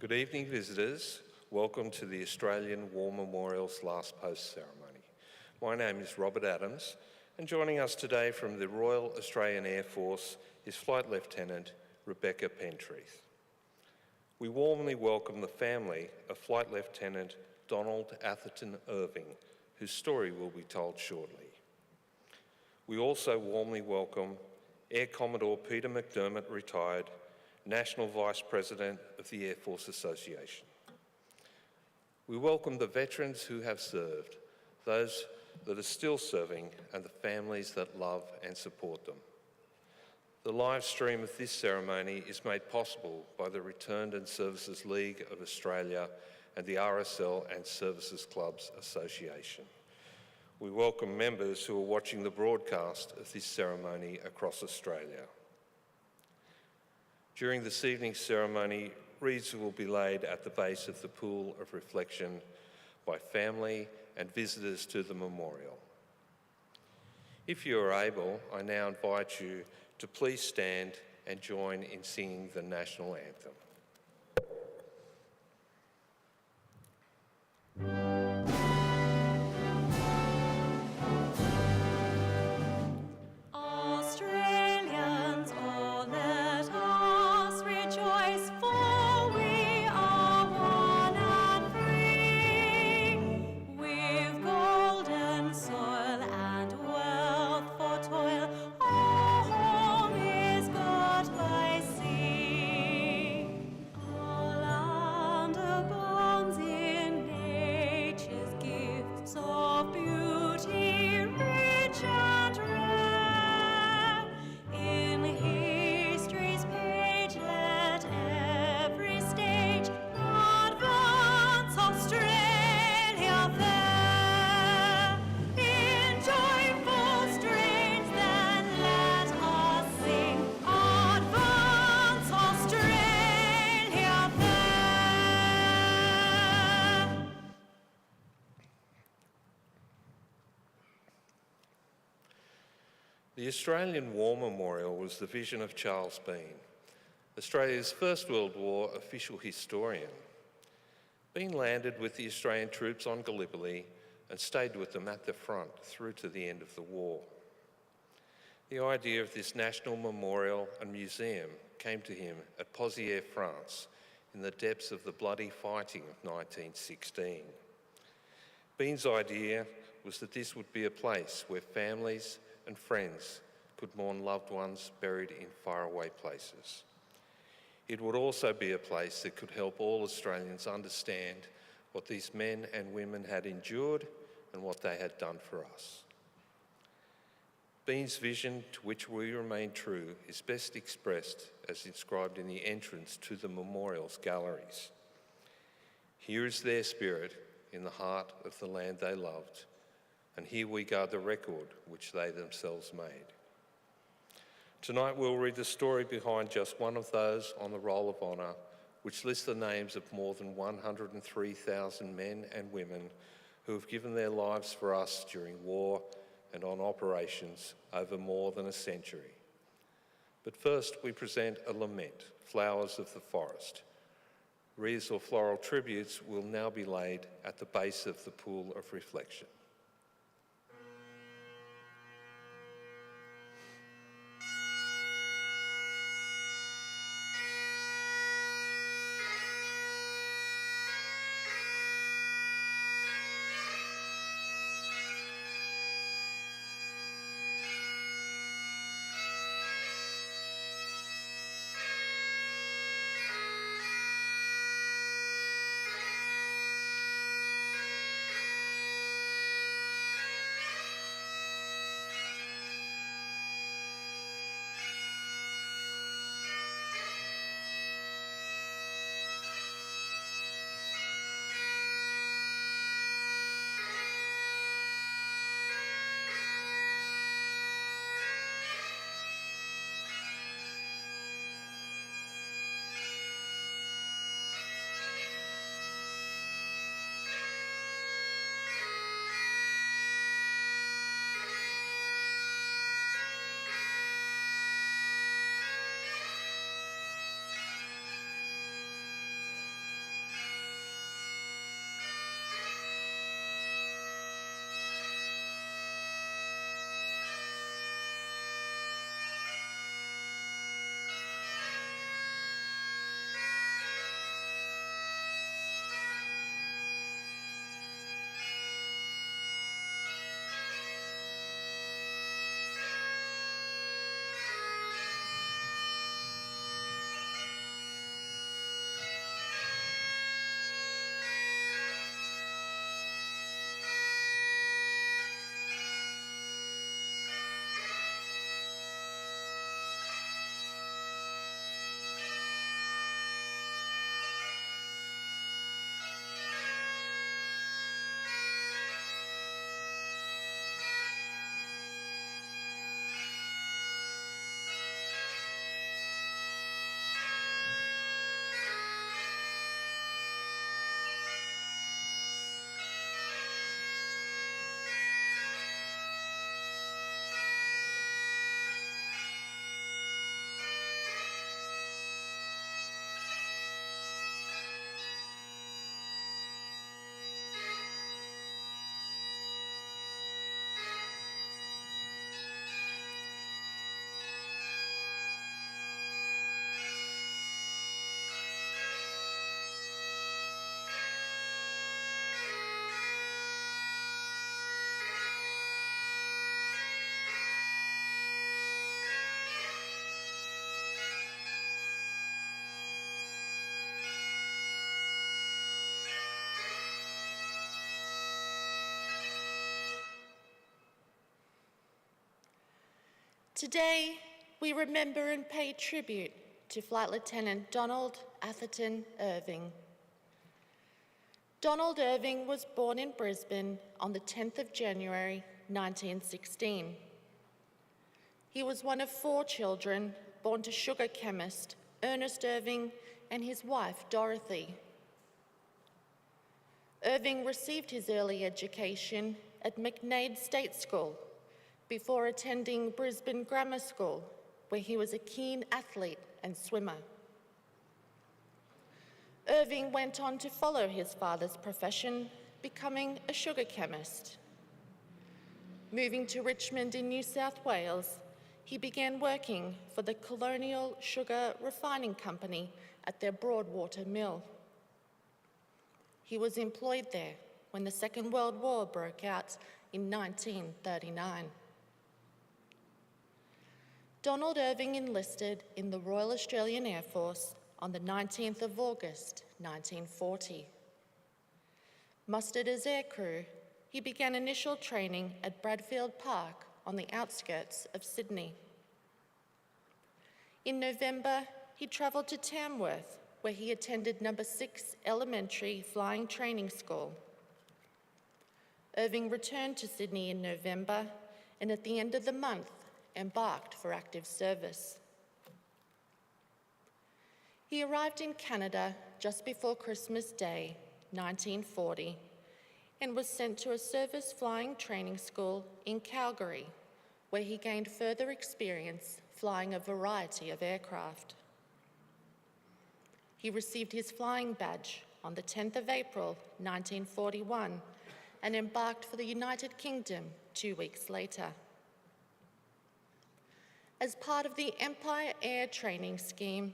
Good evening, visitors. Welcome to the Australian War Memorial's Last Post ceremony. My name is Robert Adams, and joining us today from the Royal Australian Air Force is Flight Lieutenant Rebecca Pentreath. We warmly welcome the family of Flight Lieutenant Donald Atherton Irving, whose story will be told shortly. We also warmly welcome Air Commodore Peter McDermott, retired, National Vice President of the Air Force Association. We welcome the veterans who have served, those that are still serving, and the families that love and support them. The live stream of this ceremony is made possible by the Returned and Services League of Australia and the RSL and Services Clubs Association. We welcome members who are watching the broadcast of this ceremony across Australia. During this evening's ceremony, wreaths will be laid at the base of the pool of reflection by family and visitors to the memorial. If you are able, I now invite you to please stand and join in singing the national anthem. The Australian War Memorial was the vision of Charles Bean, Australia's First World War official historian. Bean landed with the Australian troops on Gallipoli and stayed with them at the front through to the end of the war. The idea of this national memorial and museum came to him at Pozières, France, in the depths of the bloody fighting of 1916. Bean's idea was that this would be a place where families and friends could mourn loved ones buried in faraway places. It would also be a place that could help all Australians understand what these men and women had endured and what they had done for us. Bean's vision, to which we remain true, is best expressed as inscribed in the entrance to the memorial's galleries. Here is their spirit in the heart of the land they loved, and here we guard the record which they themselves made. Tonight we'll read the story behind just one of those on the Roll of Honour, which lists the names of more than 103,000 men and women who have given their lives for us during war and on operations over more than a century. But first we present a lament, Flowers of the Forest. Wreaths or floral tributes will now be laid at the base of the pool of reflection. Today, we remember and pay tribute to Flight Lieutenant Donald Atherton Irving. Donald Irving was born in Brisbane on the 10th of January, 1916. He was one of 4 children born to sugar chemist Ernest Irving and his wife Dorothy. Irving received his early education at McNaid State School before attending Brisbane Grammar School, where he was a keen athlete and swimmer. Irving went on to follow his father's profession, becoming a sugar chemist. Moving to Richmond in New South Wales, he began working for the Colonial Sugar Refining Company at their Broadwater mill. He was employed there when the Second World War broke out in 1939. Donald Irving enlisted in the Royal Australian Air Force on the 19th of August, 1940. Mustered as aircrew, he began initial training at Bradfield Park on the outskirts of Sydney. In November, he travelled to Tamworth, where he attended No. 6 Elementary Flying Training School. Irving returned to Sydney in November, and at the end of the month, embarked for active service. He arrived in Canada just before Christmas Day, 1940, and was sent to a service flying training school in Calgary, where he gained further experience flying a variety of aircraft. He received his flying badge on the 10th of April, 1941, and embarked for the United Kingdom 2 weeks later. As part of the Empire Air Training Scheme,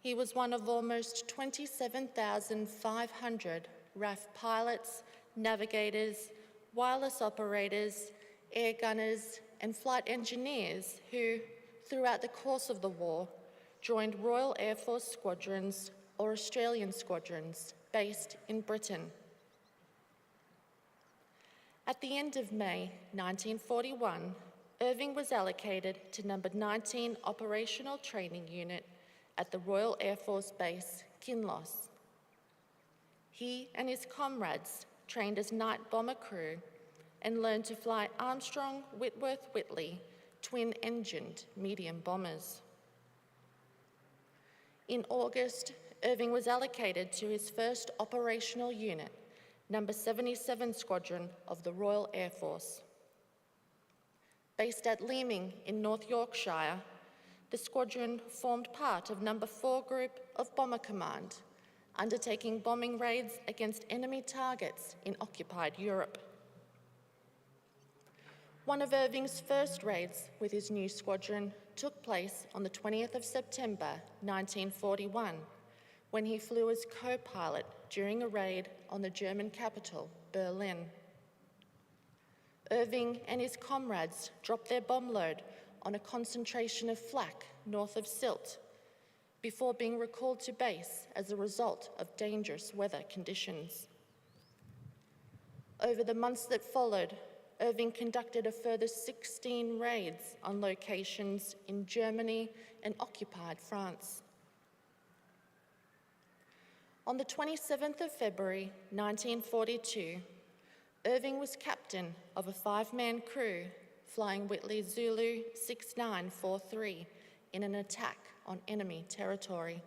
he was one of almost 27,500 RAF pilots, navigators, wireless operators, air gunners, and flight engineers who, throughout the course of the war, joined Royal Air Force squadrons or Australian squadrons based in Britain. At the end of May 1941, Irving was allocated to No. 19 Operational Training Unit at the Royal Air Force Base, Kinloss. He and his comrades trained as night bomber crew and learned to fly Armstrong Whitworth Whitley twin-engined medium bombers. In August, Irving was allocated to his first operational unit, No. 77 Squadron of the Royal Air Force. Based at Leaming in North Yorkshire, the squadron formed part of No. 4 Group of Bomber Command, undertaking bombing raids against enemy targets in occupied Europe. One of Irving's first raids with his new squadron took place on the 20th of September 1941, when he flew as co-pilot during a raid on the German capital, Berlin. Irving and his comrades dropped their bomb load on a concentration of flak north of Sylt before being recalled to base as a result of dangerous weather conditions. Over the months that followed, Irving conducted a further 16 raids on locations in Germany and occupied France. On the 27th of February 1942, Irving was captain of a 5-man crew flying Whitley Zulu 6943 in an attack on enemy territory.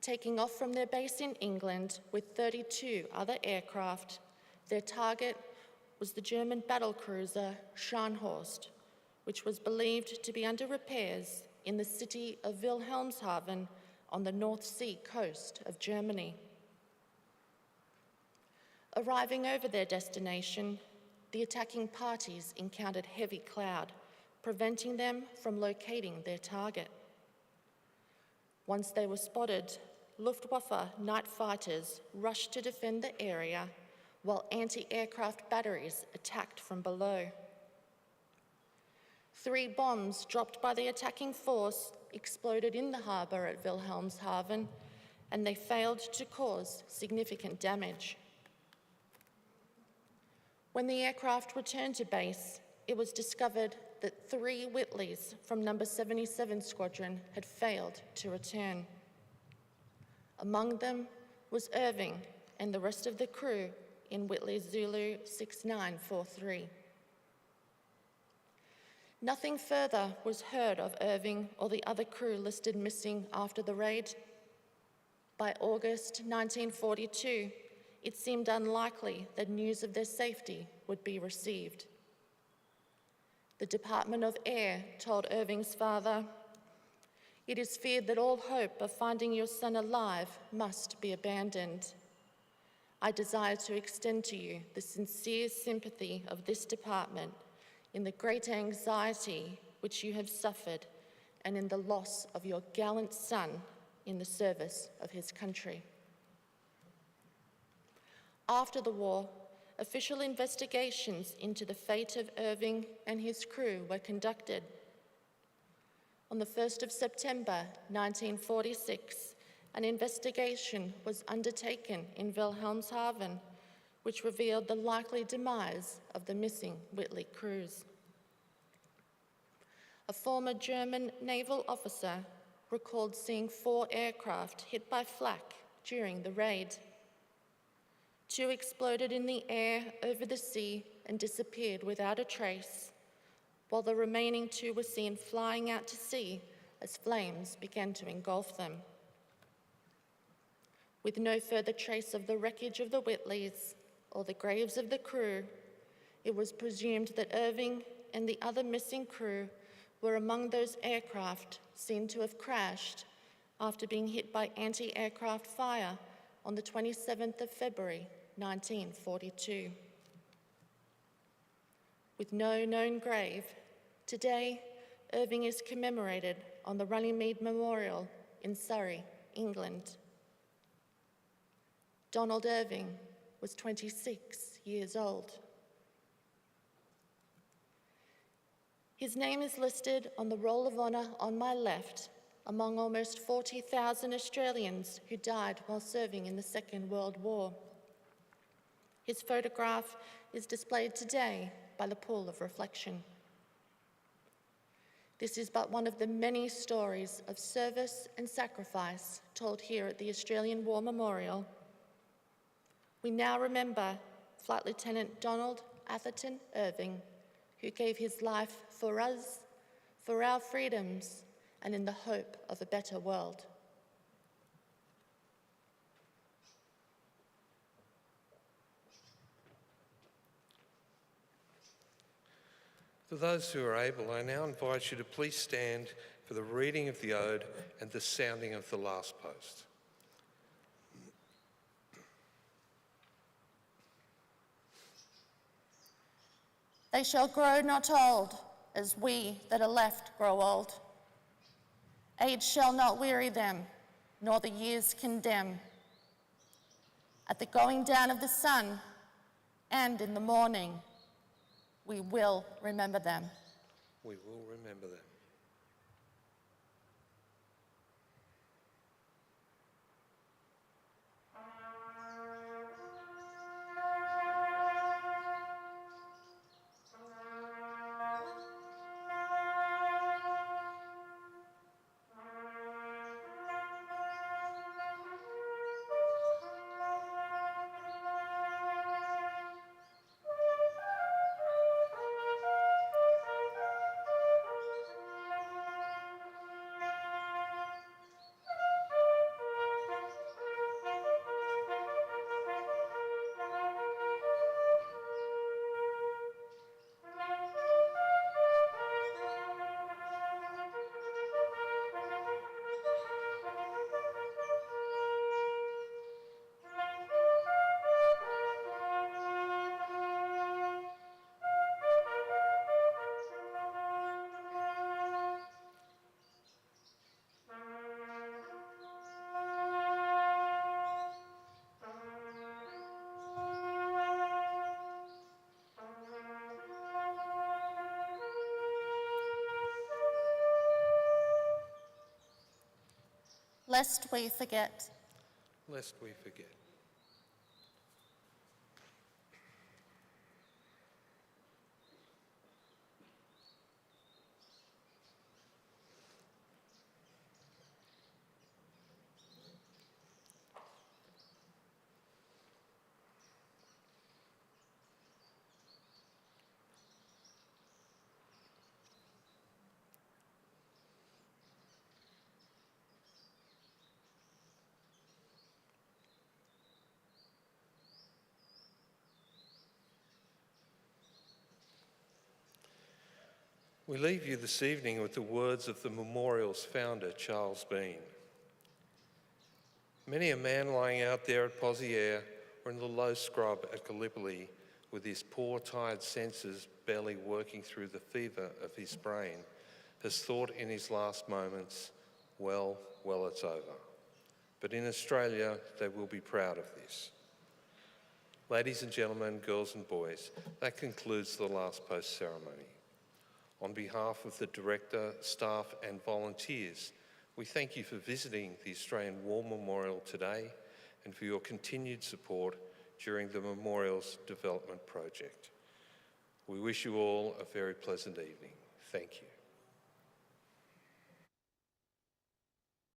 Taking off from their base in England with 32 other aircraft, their target was the German battlecruiser Scharnhorst, which was believed to be under repairs in the city of Wilhelmshaven on the North Sea coast of Germany. Arriving over their destination, the attacking parties encountered heavy cloud, preventing them from locating their target. Once they were spotted, Luftwaffe night fighters rushed to defend the area, while anti-aircraft batteries attacked from below. 3 bombs dropped by the attacking force exploded in the harbour at Wilhelmshaven, and they failed to cause significant damage. When the aircraft returned to base, it was discovered that 3 Whitleys from number 77 Squadron had failed to return. Among them was Irving and the rest of the crew in Whitley Zulu 6943. Nothing further was heard of Irving or the other crew listed missing after the raid. By August 1942, it seemed unlikely that news of their safety would be received. The Department of Air told Irving's father, "It is feared that all hope of finding your son alive must be abandoned. I desire to extend to you the sincere sympathy of this department in the great anxiety which you have suffered and in the loss of your gallant son in the service of his country." After the war, official investigations into the fate of Irving and his crew were conducted. On the 1st of September 1946, an investigation was undertaken in Wilhelmshaven, which revealed the likely demise of the missing Whitley crews. A former German naval officer recalled seeing 4 aircraft hit by flak during the raid. 2 exploded in the air over the sea and disappeared without a trace, while the remaining 2 were seen flying out to sea as flames began to engulf them. With no further trace of the wreckage of the Whitleys or the graves of the crew, it was presumed that Irving and the other missing crew were among those aircraft seen to have crashed after being hit by anti-aircraft fire on the 27th of February 1942. With no known grave, today Irving is commemorated on the Runnymede Memorial in Surrey, England. Donald Irving was 26 years old. His name is listed on the Roll of Honour on my left among almost 40,000 Australians who died while serving in the Second World War. His photograph is displayed today by the Pool of Reflection. This is but one of the many stories of service and sacrifice told here at the Australian War Memorial. We now remember Flight Lieutenant Donald Atherton Irving, who gave his life for us, for our freedoms, and in the hope of a better world. For those who are able, I now invite you to please stand for the reading of the ode and the sounding of the last post. They shall grow not old, as we that are left grow old. Age shall not weary them, nor the years condemn. At the going down of the sun, and in the morning, we will remember them. We will remember them. Lest we forget. Lest we forget. We leave you this evening with the words of the memorial's founder, Charles Bean. Many a man lying out there at Poziere or in the low scrub at Gallipoli with his poor, tired senses barely working through the fever of his brain has thought in his last moments, well, it's over. But in Australia, they will be proud of this. Ladies and gentlemen, girls and boys, that concludes the last post ceremony. On behalf of the Director, staff and volunteers, we thank you for visiting the Australian War Memorial today and for your continued support during the memorial's development project. We wish you all a very pleasant evening. Thank you.